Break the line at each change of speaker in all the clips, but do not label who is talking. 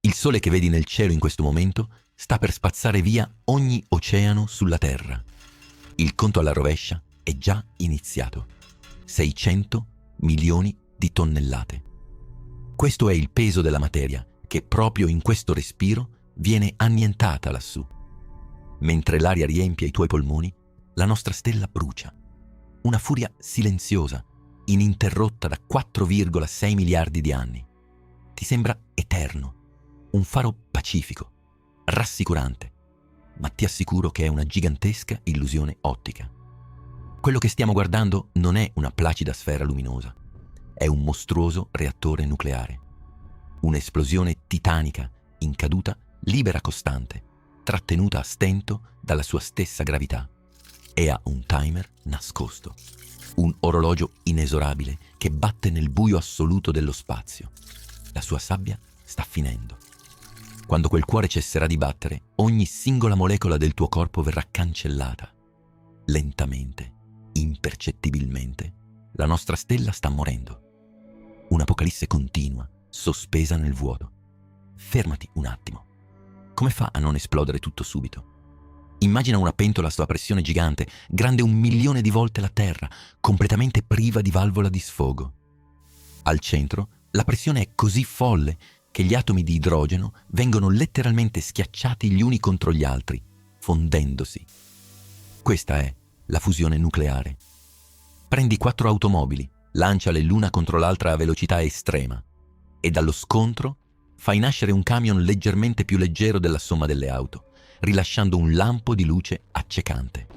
Il sole che vedi nel cielo in questo momento sta per spazzare via ogni oceano sulla Terra. Il conto alla rovescia è già iniziato. 600 milioni di tonnellate. Questo è il peso della materia che proprio in questo respiro viene annientata lassù. Mentre l'aria riempie i tuoi polmoni, la nostra stella brucia. Una furia silenziosa, ininterrotta da 4,6 miliardi di anni. Ti sembra eterno, un faro pacifico, rassicurante, ma ti assicuro che è una gigantesca illusione ottica. Quello che stiamo guardando non è una placida sfera luminosa, è un mostruoso reattore nucleare. Un'esplosione titanica, in caduta libera costante, trattenuta a stento dalla sua stessa gravità, e ha un timer nascosto, un orologio inesorabile che batte nel buio assoluto dello spazio. La sua sabbia sta finendo. Quando quel cuore cesserà di battere, ogni singola molecola del tuo corpo verrà cancellata. Lentamente, impercettibilmente, la nostra stella sta morendo. Un'apocalisse continua, sospesa nel vuoto. Fermati un attimo. Come fa a non esplodere tutto subito? Immagina una pentola a sua pressione gigante, grande 1.000.000 di volte la Terra, completamente priva di valvola di sfogo. Al centro, la pressione è così folle che gli atomi di idrogeno vengono letteralmente schiacciati gli uni contro gli altri, fondendosi. Questa è la fusione nucleare. Prendi 4 automobili, lanciale l'una contro l'altra a velocità estrema e dallo scontro fai nascere un camion leggermente più leggero della somma delle auto, rilasciando un lampo di luce accecante.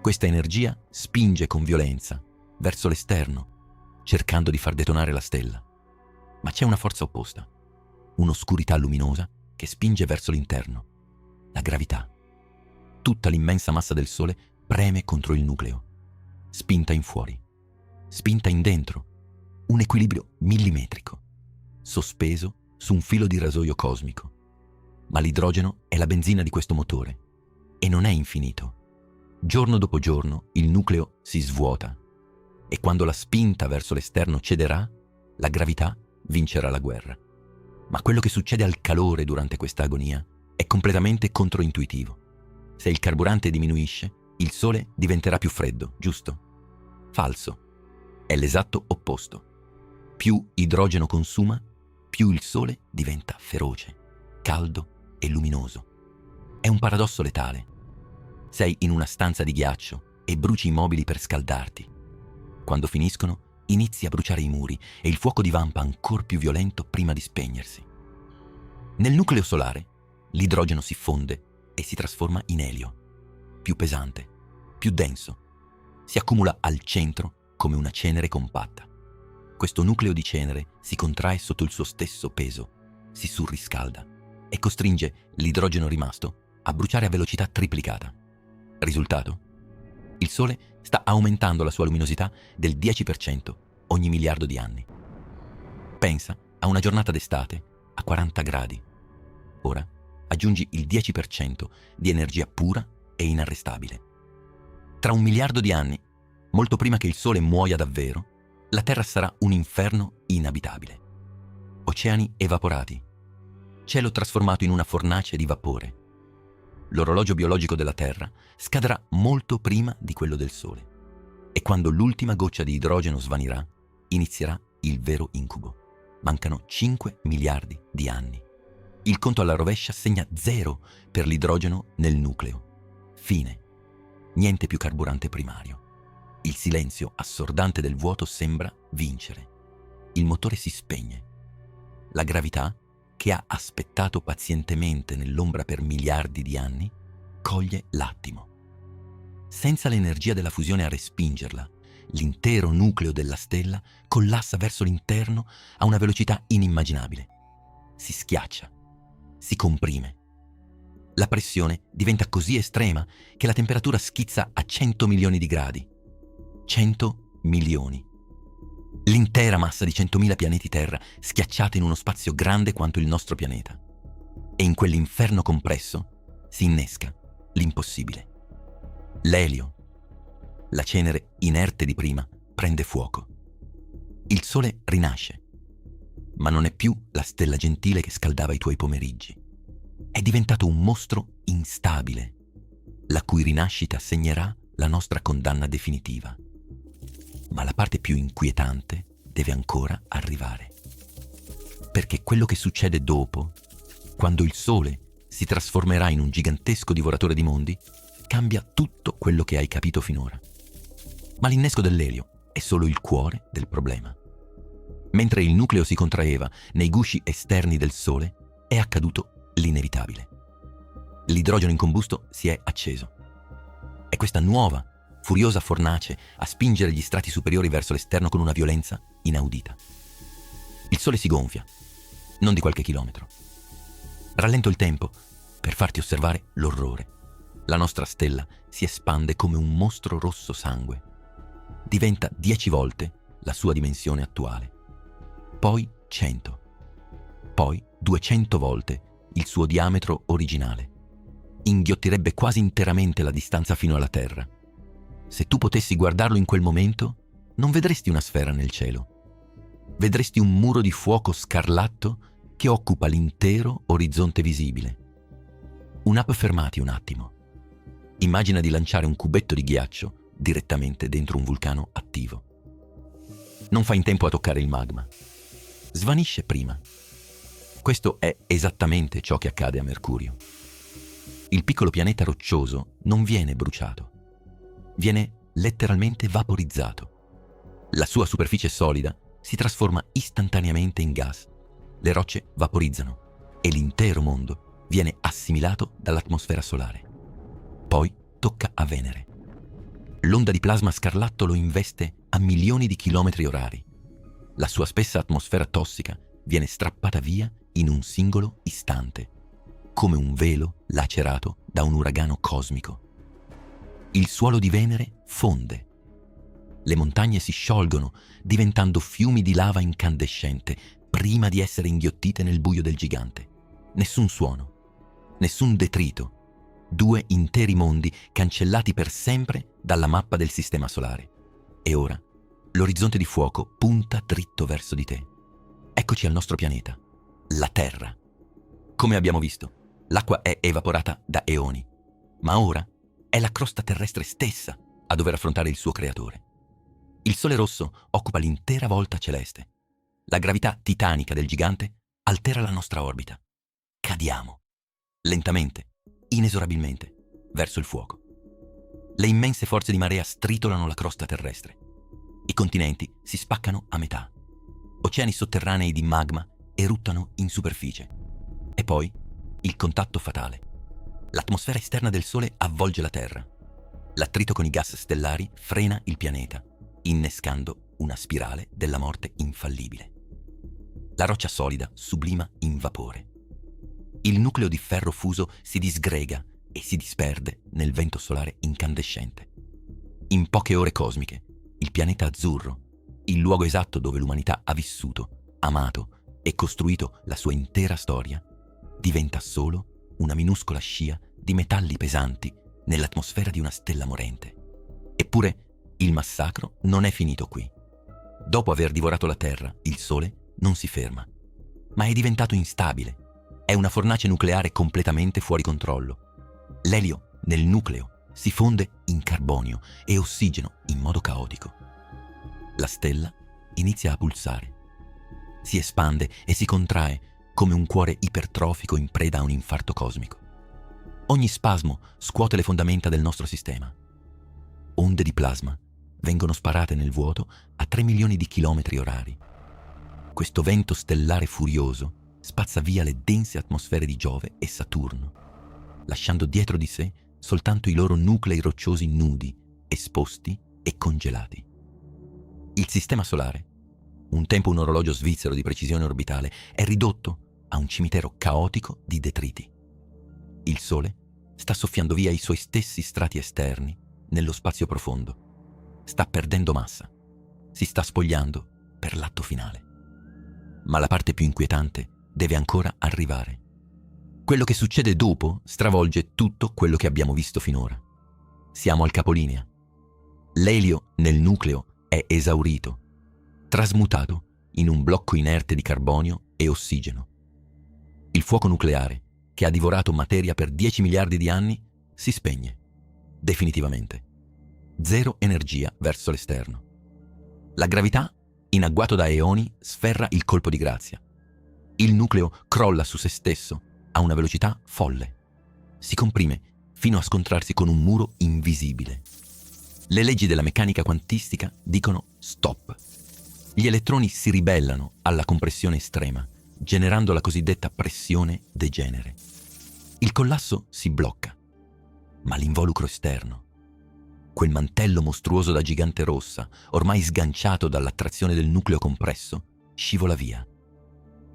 Questa energia spinge con violenza verso l'esterno, cercando di far detonare la stella. Ma c'è una forza opposta, un'oscurità luminosa che spinge verso l'interno, la gravità. Tutta l'immensa massa del Sole preme contro il nucleo, spinta in fuori, spinta in dentro, un equilibrio millimetrico, sospeso su un filo di rasoio cosmico. Ma l'idrogeno è la benzina di questo motore e non è infinito. Giorno dopo giorno il nucleo si svuota e quando la spinta verso l'esterno cederà, la gravità vincerà la guerra. Ma quello che succede al calore durante questa agonia è completamente controintuitivo. Se il carburante diminuisce, il Sole diventerà più freddo, giusto? Falso. È l'esatto opposto. Più idrogeno consuma, più il Sole diventa feroce, caldo e luminoso. È un paradosso letale. Sei in una stanza di ghiaccio e bruci i mobili per scaldarti. Quando finiscono, inizi a bruciare i muri e il fuoco divampa ancor più violento prima di spegnersi. Nel nucleo solare, l'idrogeno si fonde e si trasforma in elio, più pesante, più denso. Si accumula al centro come una cenere compatta. Questo nucleo di cenere si contrae sotto il suo stesso peso, si surriscalda e costringe l'idrogeno rimasto a bruciare a velocità triplicata. Risultato? Il Sole sta aumentando la sua luminosità del 10% ogni miliardo di anni. Pensa a una giornata d'estate a 40 gradi. Ora aggiungi il 10% di energia pura e inarrestabile. Tra 1 miliardo di anni, molto prima che il Sole muoia davvero, la Terra sarà un inferno inabitabile. Oceani evaporati, cielo trasformato in una fornace di vapore. L'orologio biologico della Terra scadrà molto prima di quello del Sole. E quando l'ultima goccia di idrogeno svanirà, inizierà il vero incubo. Mancano 5 miliardi di anni. Il conto alla rovescia segna 0 per l'idrogeno nel nucleo. Fine. Niente più carburante primario. Il silenzio assordante del vuoto sembra vincere. Il motore si spegne. La gravità, che ha aspettato pazientemente nell'ombra per miliardi di anni, coglie l'attimo. Senza l'energia della fusione a respingerla, l'intero nucleo della stella collassa verso l'interno a una velocità inimmaginabile. Si schiaccia, si comprime. La pressione diventa così estrema che la temperatura schizza a 100 milioni di gradi. 100 milioni. L'intera massa di 100.000 pianeti Terra schiacciata in uno spazio grande quanto il nostro pianeta. E in quell'inferno compresso si innesca l'impossibile. L'elio, la cenere inerte di prima, prende fuoco. Il Sole rinasce. ma non è più la stella gentile che scaldava i tuoi pomeriggi. È diventato un mostro instabile, la cui rinascita segnerà la nostra condanna definitiva. Ma la parte più inquietante deve ancora arrivare. Perché quello che succede dopo, quando il Sole si trasformerà in un gigantesco divoratore di mondi, cambia tutto quello che hai capito finora. Ma l'innesco dell'elio è solo il cuore del problema. Mentre il nucleo si contraeva nei gusci esterni del Sole, è accaduto l'inevitabile. L'idrogeno incombusto si è acceso. È questa nuova, furiosa fornace a spingere gli strati superiori verso l'esterno con una violenza inaudita. Il Sole si gonfia, non di qualche chilometro. Rallento il tempo per farti osservare l'orrore. La nostra stella si espande come un mostro rosso sangue. Diventa 10 volte la sua dimensione attuale. Poi 100. Poi 200 volte il suo diametro originale. Inghiottirebbe quasi interamente la distanza fino alla Terra. Se tu potessi guardarlo in quel momento, non vedresti una sfera nel cielo. Vedresti un muro di fuoco scarlatto che occupa l'intero orizzonte visibile. Fermati un attimo. Immagina di lanciare un cubetto di ghiaccio direttamente dentro un vulcano attivo. Non fa in tempo a toccare il magma. Svanisce prima. Questo è esattamente ciò che accade a Mercurio. Il piccolo pianeta roccioso non viene bruciato. Viene letteralmente vaporizzato. La sua superficie solida si trasforma istantaneamente in gas. Le rocce vaporizzano e l'intero mondo viene assimilato dall'atmosfera solare. Poi tocca a Venere. L'onda di plasma scarlatto lo investe a milioni di chilometri orari. La sua spessa atmosfera tossica viene strappata via in un singolo istante, come un velo lacerato da un uragano cosmico. Il suolo di Venere fonde. Le montagne si sciolgono, diventando fiumi di lava incandescente, prima di essere inghiottite nel buio del gigante. Nessun suono, nessun detrito. 2 interi mondi cancellati per sempre dalla mappa del sistema solare. E ora l'orizzonte di fuoco punta dritto verso di te. Eccoci al nostro pianeta, la Terra. Come abbiamo visto, l'acqua è evaporata da eoni, ma ora è la crosta terrestre stessa a dover affrontare il suo creatore. Il Sole rosso occupa l'intera volta celeste. La gravità titanica del gigante altera la nostra orbita. Cadiamo, lentamente, inesorabilmente, verso il fuoco. Le immense forze di marea stritolano la crosta terrestre. I continenti si spaccano a metà. Oceani sotterranei di magma eruttano in superficie. E poi il contatto fatale. L'atmosfera esterna del Sole avvolge la Terra. L'attrito con i gas stellari frena il pianeta, innescando una spirale della morte infallibile. La roccia solida sublima in vapore. Il nucleo di ferro fuso si disgrega e si disperde nel vento solare incandescente. In poche ore cosmiche, il pianeta azzurro, il luogo esatto dove l'umanità ha vissuto, amato e costruito la sua intera storia, diventa solo una minuscola scia di metalli pesanti nell'atmosfera di una stella morente. Eppure il massacro non è finito qui. Dopo aver divorato la Terra, il Sole non si ferma, ma è diventato instabile. È una fornace nucleare completamente fuori controllo. L'elio nel nucleo si fonde in carbonio e ossigeno in modo caotico. La stella inizia a pulsare. Si espande e si contrae come un cuore ipertrofico in preda a un infarto cosmico. Ogni spasmo scuote le fondamenta del nostro sistema. Onde di plasma vengono sparate nel vuoto a 3 milioni di chilometri orari. Questo vento stellare furioso spazza via le dense atmosfere di Giove e Saturno, lasciando dietro di sé soltanto i loro nuclei rocciosi nudi, esposti e congelati. Il sistema solare, un tempo un orologio svizzero di precisione orbitale, è ridotto a un cimitero caotico di detriti. Il Sole sta soffiando via i suoi stessi strati esterni nello spazio profondo. Sta perdendo massa. Si sta spogliando per l'atto finale. Ma la parte più inquietante deve ancora arrivare. Quello che succede dopo stravolge tutto quello che abbiamo visto finora. Siamo al capolinea. L'elio nel nucleo è esaurito, trasmutato in un blocco inerte di carbonio e ossigeno. Il fuoco nucleare, che ha divorato materia per 10 miliardi di anni, si spegne, definitivamente. Zero energia verso l'esterno. La gravità, in agguato da eoni, sferra il colpo di grazia. Il nucleo crolla su se stesso a una velocità folle. Si comprime fino a scontrarsi con un muro invisibile. Le leggi della meccanica quantistica dicono stop. Gli elettroni si ribellano alla compressione estrema, generando la cosiddetta pressione degenere. Il collasso si blocca, ma l'involucro esterno, quel mantello mostruoso da gigante rossa, ormai sganciato dall'attrazione del nucleo compresso, scivola via.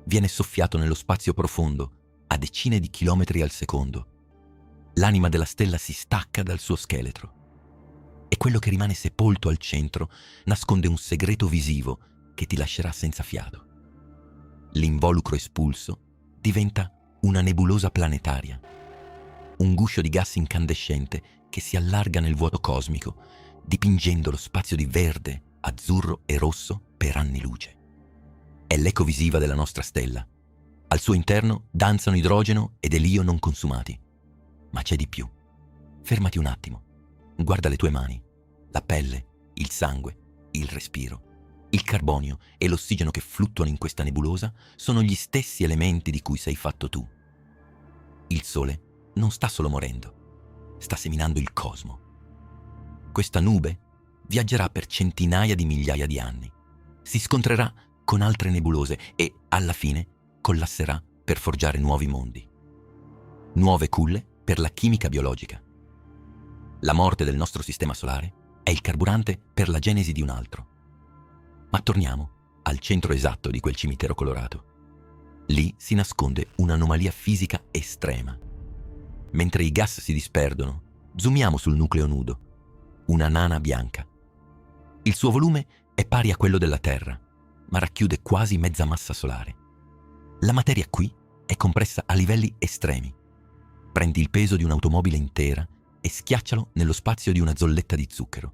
Viene soffiato nello spazio profondo a decine di chilometri al secondo. L'anima della stella si stacca dal suo scheletro e quello che rimane sepolto al centro nasconde un segreto visivo che ti lascerà senza fiato. L'involucro espulso diventa una nebulosa planetaria, un guscio di gas incandescente che si allarga nel vuoto cosmico, dipingendo lo spazio di verde, azzurro e rosso per anni luce. È l'eco visiva della nostra stella. Al suo interno danzano idrogeno ed elio non consumati. Ma c'è di più. Fermati un attimo. Guarda le tue mani, la pelle, il sangue, il respiro. Il carbonio e l'ossigeno che fluttuano in questa nebulosa sono gli stessi elementi di cui sei fatto tu. Il Sole non sta solo morendo, sta seminando il cosmo. Questa nube viaggerà per centinaia di migliaia di anni, si scontrerà con altre nebulose e, alla fine, collasserà per forgiare nuovi mondi. Nuove culle per la chimica biologica. La morte del nostro sistema solare è il carburante per la genesi di un altro. Ma torniamo al centro esatto di quel cimitero colorato. Lì si nasconde un'anomalia fisica estrema. Mentre i gas si disperdono, zoomiamo sul nucleo nudo, una nana bianca. Il suo volume è pari a quello della Terra, ma racchiude quasi mezza massa solare. La materia qui è compressa a livelli estremi. Prendi il peso di un'automobile intera e schiaccialo nello spazio di una zolletta di zucchero.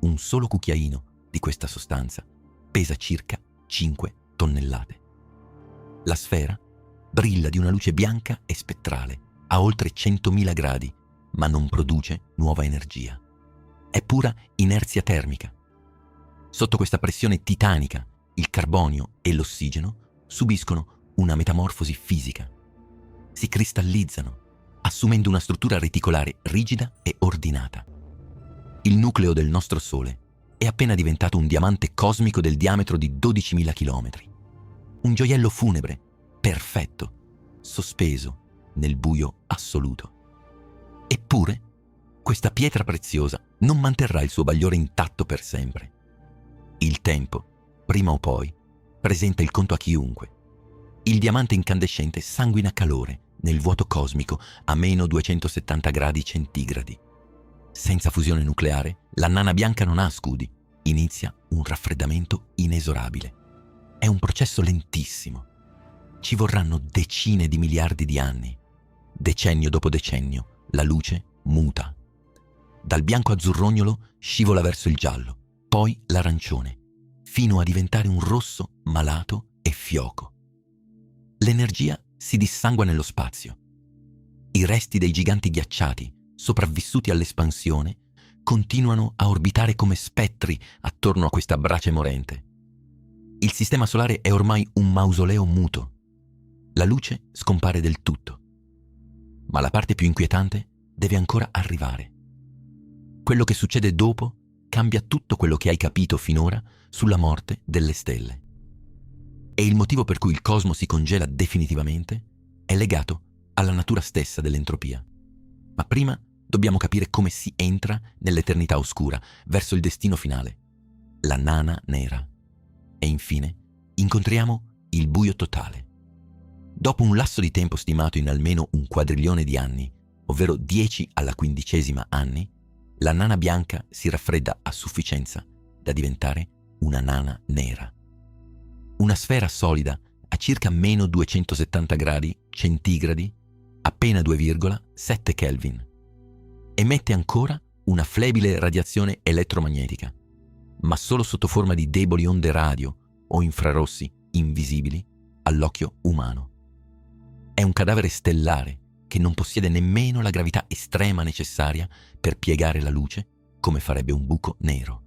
Un solo cucchiaino di questa sostanza pesa circa 5 tonnellate. La sfera brilla di una luce bianca e spettrale a oltre 100.000 gradi, ma non produce nuova energia. È pura inerzia termica. Sotto questa pressione titanica, il carbonio e l'ossigeno subiscono una metamorfosi fisica. Si cristallizzano, assumendo una struttura reticolare rigida e ordinata. Il nucleo del nostro Sole è appena diventato un diamante cosmico del diametro di 12.000 chilometri. Un gioiello funebre, perfetto, sospeso nel buio assoluto. Eppure, questa pietra preziosa non manterrà il suo bagliore intatto per sempre. Il tempo, prima o poi, presenta il conto a chiunque. Il diamante incandescente sanguina calore nel vuoto cosmico a meno 270 gradi centigradi. Senza fusione nucleare, la nana bianca non ha scudi. Inizia un raffreddamento inesorabile. È un processo lentissimo. Ci vorranno decine di miliardi di anni. Decennio dopo decennio, la luce muta. Dal bianco azzurrognolo scivola verso il giallo, poi l'arancione, fino a diventare un rosso malato e fioco. L'energia si dissangua nello spazio. I resti dei giganti ghiacciati, sopravvissuti all'espansione, continuano a orbitare come spettri attorno a questa brace morente. Il sistema solare è ormai un mausoleo muto. La luce scompare del tutto. Ma la parte più inquietante deve ancora arrivare. Quello che succede dopo cambia tutto quello che hai capito finora sulla morte delle stelle. E il motivo per cui il cosmo si congela definitivamente è legato alla natura stessa dell'entropia. Ma prima dobbiamo capire come si entra nell'eternità oscura, verso il destino finale, la nana nera. E infine incontriamo il buio totale. Dopo un lasso di tempo stimato in almeno 1 quadrilione di anni, ovvero 10 alla 15ª anni, la nana bianca si raffredda a sufficienza da diventare una nana nera. Una sfera solida a circa meno 270 gradi centigradi, appena 2,7 Kelvin. Emette ancora una flebile radiazione elettromagnetica, ma solo sotto forma di deboli onde radio o infrarossi invisibili all'occhio umano. È un cadavere stellare che non possiede nemmeno la gravità estrema necessaria per piegare la luce come farebbe un buco nero.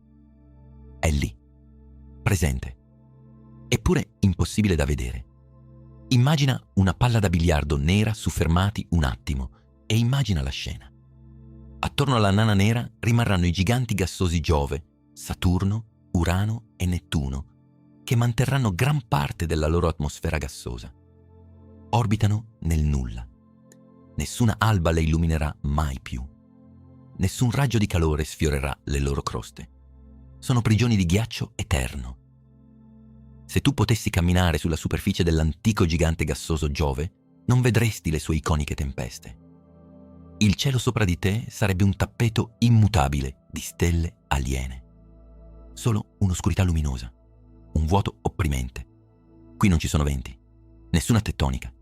È lì, presente, eppure impossibile da vedere. Immagina una palla da biliardo nera su fermati un attimo e immagina la scena. Attorno alla nana nera rimarranno i giganti gassosi Giove, Saturno, Urano e Nettuno, che manterranno gran parte della loro atmosfera gassosa. Orbitano nel nulla. Nessuna alba le illuminerà mai più. Nessun raggio di calore sfiorerà le loro croste. Sono prigioni di ghiaccio eterno. Se tu potessi camminare sulla superficie dell'antico gigante gassoso Giove, non vedresti le sue iconiche tempeste. Il cielo sopra di te sarebbe un tappeto immutabile di stelle aliene. Solo un'oscurità luminosa, un vuoto opprimente. Qui non ci sono venti, nessuna tettonica.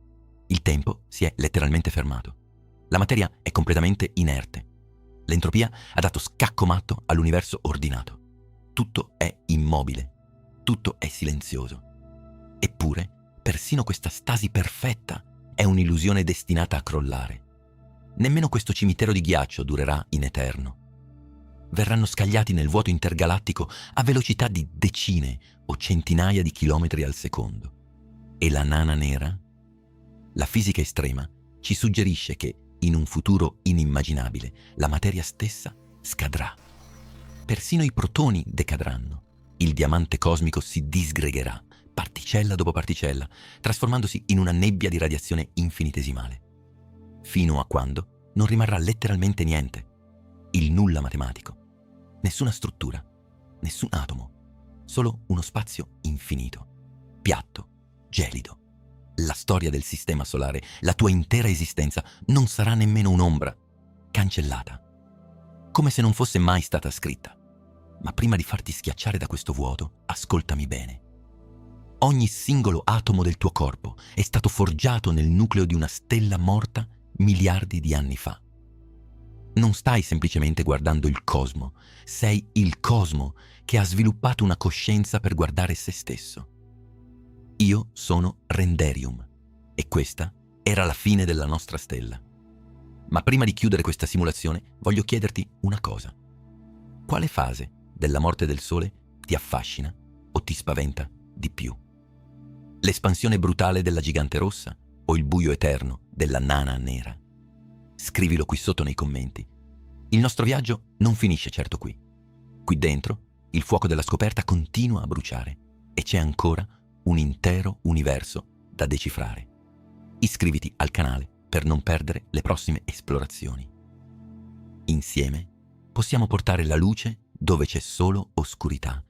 Il tempo si è letteralmente fermato. La materia è completamente inerte. L'entropia ha dato scacco matto all'universo ordinato. Tutto è immobile. Tutto è silenzioso. Eppure, persino questa stasi perfetta è un'illusione destinata a crollare. Nemmeno questo cimitero di ghiaccio durerà in eterno. Verranno scagliati nel vuoto intergalattico a velocità di decine o centinaia di chilometri al secondo. E la nana nera? La fisica estrema ci suggerisce che, in un futuro inimmaginabile, la materia stessa scadrà. Persino i protoni decadranno. Il diamante cosmico si disgregherà, particella dopo particella, trasformandosi in una nebbia di radiazione infinitesimale. Fino a quando non rimarrà letteralmente niente. Il nulla matematico. Nessuna struttura, nessun atomo. Solo uno spazio infinito, piatto, gelido. La storia del sistema solare, la tua intera esistenza, non sarà nemmeno un'ombra, cancellata. Come se non fosse mai stata scritta. Ma prima di farti schiacciare da questo vuoto, ascoltami bene. Ogni singolo atomo del tuo corpo è stato forgiato nel nucleo di una stella morta miliardi di anni fa. Non stai semplicemente guardando il cosmo, sei il cosmo che ha sviluppato una coscienza per guardare se stesso. Io sono Renderium e questa era la fine della nostra stella. Ma prima di chiudere questa simulazione voglio chiederti una cosa. Quale fase della morte del Sole ti affascina o ti spaventa di più? L'espansione brutale della gigante rossa o il buio eterno della nana nera? Scrivilo qui sotto nei commenti. Il nostro viaggio non finisce certo qui. Qui dentro il fuoco della scoperta continua a bruciare e c'è ancora un intero universo da decifrare. Iscriviti al canale per non perdere le prossime esplorazioni. Insieme possiamo portare la luce dove c'è solo oscurità